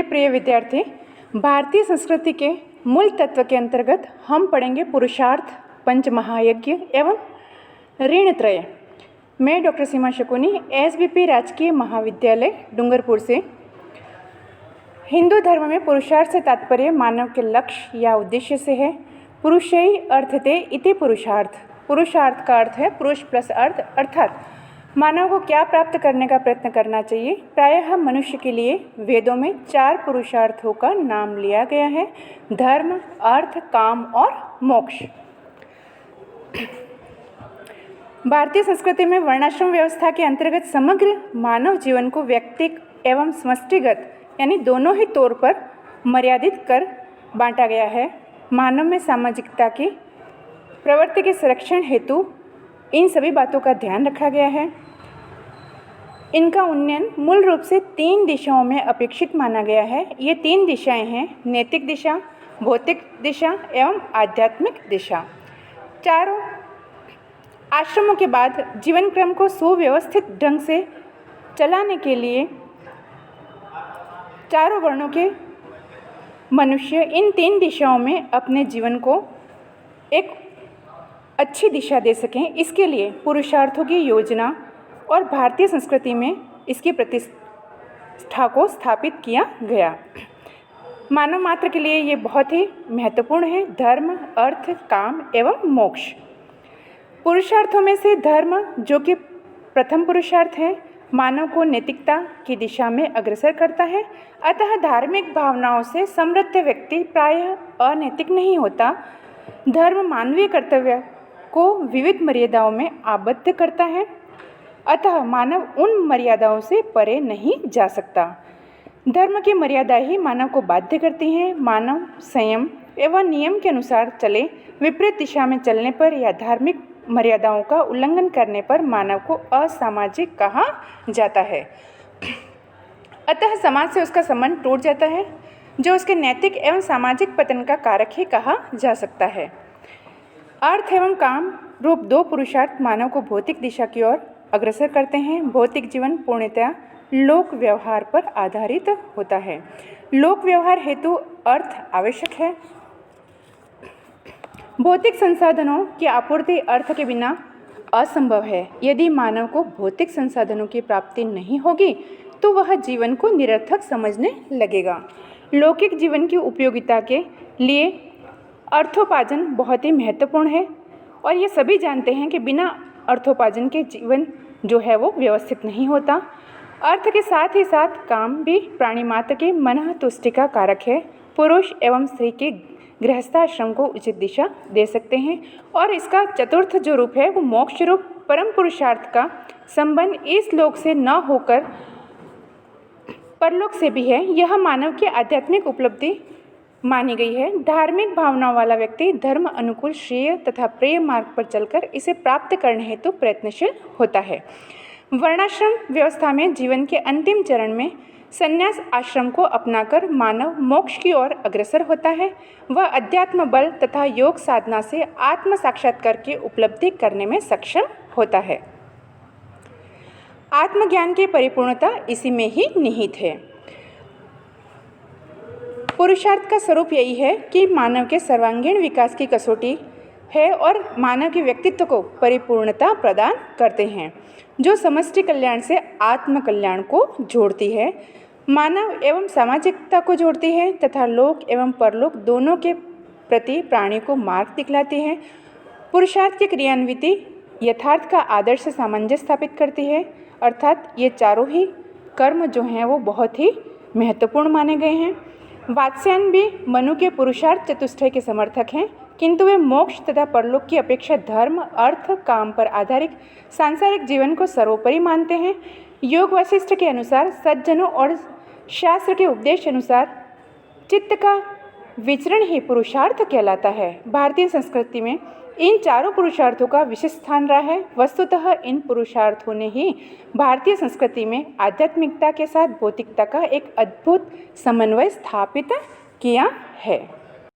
मेरे प्रिय विद्यार्थी, भारतीय संस्कृति के मूल तत्व के अंतर्गत हम पढ़ेंगे पुरुषार्थ, पंचमहायज्ञ एवं ऋणत्रय। मैं डॉक्टर सीमा शकुनी, एसबीपी राजकीय महाविद्यालय डूंगरपुर से। हिंदू धर्म में पुरुषार्थ से तात्पर्य मानव के लक्ष्य या उद्देश्य से है। पुरुषै अर्थते इति पुरुषार्थ। पुरुषार्थ का अर्थ है पुरुष प्लस अर्थ, अर्थात मानव को क्या प्राप्त करने का प्रयत्न करना चाहिए। प्रायः मनुष्य के लिए वेदों में 4 पुरुषार्थों का नाम लिया गया है: धर्म, अर्थ, काम और मोक्ष। भारतीय संस्कृति में वर्णाश्रम व्यवस्था के अंतर्गत समग्र मानव जीवन को व्यक्तिक एवं समष्टिगत यानी दोनों ही तौर पर मर्यादित कर बांटा गया है। मानव में सामाजिकता की प्रवृत्ति के संरक्षण हेतु इन सभी बातों का ध्यान रखा गया है। इनका उन्नयन मूल रूप से 3 दिशाओं में अपेक्षित माना गया है। ये 3 दिशाएं हैं: नैतिक दिशा, भौतिक दिशा एवं आध्यात्मिक दिशा। चारों आश्रमों के बाद जीवन क्रम को सुव्यवस्थित ढंग से चलाने के लिए चारों वर्णों के मनुष्य इन 3 दिशाओं में अपने जीवन को एक अच्छी दिशा दे सकें, इसके लिए पुरुषार्थों की योजना और भारतीय संस्कृति में इसकी प्रतिष्ठा को स्थापित किया गया। मानव मात्र के लिए ये बहुत ही महत्वपूर्ण है: धर्म, अर्थ, काम एवं मोक्ष। पुरुषार्थों में से धर्म, जो कि प्रथम पुरुषार्थ है, मानव को नैतिकता की दिशा में अग्रसर करता है। अतः धार्मिक भावनाओं से समृद्ध व्यक्ति प्रायः अनैतिक नहीं होता। धर्म मानवीय कर्तव्य को विविध मर्यादाओं में आबद्ध करता है, अतः मानव उन मर्यादाओं से परे नहीं जा सकता। धर्म की मर्यादा ही मानव को बाध्य करती है। मानव संयम एवं नियम के अनुसार चले, विपरीत दिशा में चलने पर या धार्मिक मर्यादाओं का उल्लंघन करने पर मानव को असामाजिक कहा जाता है। अतः समाज से उसका संबंध टूट जाता है, जो उसके नैतिक एवं सामाजिक पतन का कारक ही कहा जा सकता है। अर्थ एवं काम रूप 2 पुरुषार्थ मानव को भौतिक दिशा की ओर अग्रसर करते हैं। भौतिक जीवन पूर्णतया लोक व्यवहार पर आधारित होता है। लोक व्यवहार हेतु अर्थ आवश्यक है। भौतिक संसाधनों की आपूर्ति अर्थ के बिना असंभव है। यदि मानव को भौतिक संसाधनों की प्राप्ति नहीं होगी तो वह जीवन को निरर्थक समझने लगेगा। लौकिक जीवन की उपयोगिता के लिए अर्थोपार्जन बहुत ही महत्वपूर्ण है और ये सभी जानते हैं कि बिना अर्थोपार्जन के जीवन जो है वो व्यवस्थित नहीं होता। अर्थ के साथ ही साथ काम भी प्राणी मात्र के मन तुष्टि का कारक है। पुरुष एवं स्त्री के गृहस्थाश्रम को उचित दिशा दे सकते हैं और इसका चतुर्थ जो रूप है वो मोक्ष रूप परम पुरुषार्थ का संबंध इस लोक से न होकर परलोक से भी है। यह मानव की आध्यात्मिक उपलब्धि मानी गई है। धार्मिक भावनाओं वाला व्यक्ति धर्म अनुकूल श्रेय तथा प्रेय मार्ग पर चलकर इसे प्राप्त करने हेतु प्रयत्नशील होता है। वर्णाश्रम व्यवस्था में जीवन के अंतिम चरण में संन्यास आश्रम को अपनाकर मानव मोक्ष की ओर अग्रसर होता है। वह अध्यात्म बल तथा योग साधना से आत्म साक्षात्कार की उपलब्धि करने में सक्षम होता है। आत्मज्ञान की परिपूर्णता इसी में ही निहित है। पुरुषार्थ का स्वरूप यही है कि मानव के सर्वांगीण विकास की कसौटी है और मानव के व्यक्तित्व को परिपूर्णता प्रदान करते हैं, जो समष्टि कल्याण से आत्म कल्याण को जोड़ती है, मानव एवं सामाजिकता को जोड़ती है तथा लोक एवं परलोक दोनों के प्रति प्राणी को मार्ग दिखलाती है। पुरुषार्थ की क्रियान्विति यथार्थ का आदर्श सामंजस्य स्थापित करती है, अर्थात ये चारों ही कर्म जो हैं वो बहुत ही महत्वपूर्ण माने गए हैं। वात्स्यायन भी मनु के पुरुषार्थ चतुष्टय के समर्थक हैं, किंतु वे मोक्ष तथा परलोक की अपेक्षा धर्म, अर्थ, काम पर आधारित सांसारिक जीवन को सर्वोपरि मानते हैं। योग वशिष्ठ के अनुसार सज्जनों और शास्त्र के उपदेश अनुसार चित्त का विचरण ही पुरुषार्थ कहलाता है। भारतीय संस्कृति में इन चारों पुरुषार्थों का विशिष्ट स्थान रहा है। वस्तुतः इन पुरुषार्थों ने ही भारतीय संस्कृति में आध्यात्मिकता के साथ भौतिकता का एक अद्भुत समन्वय स्थापित किया है।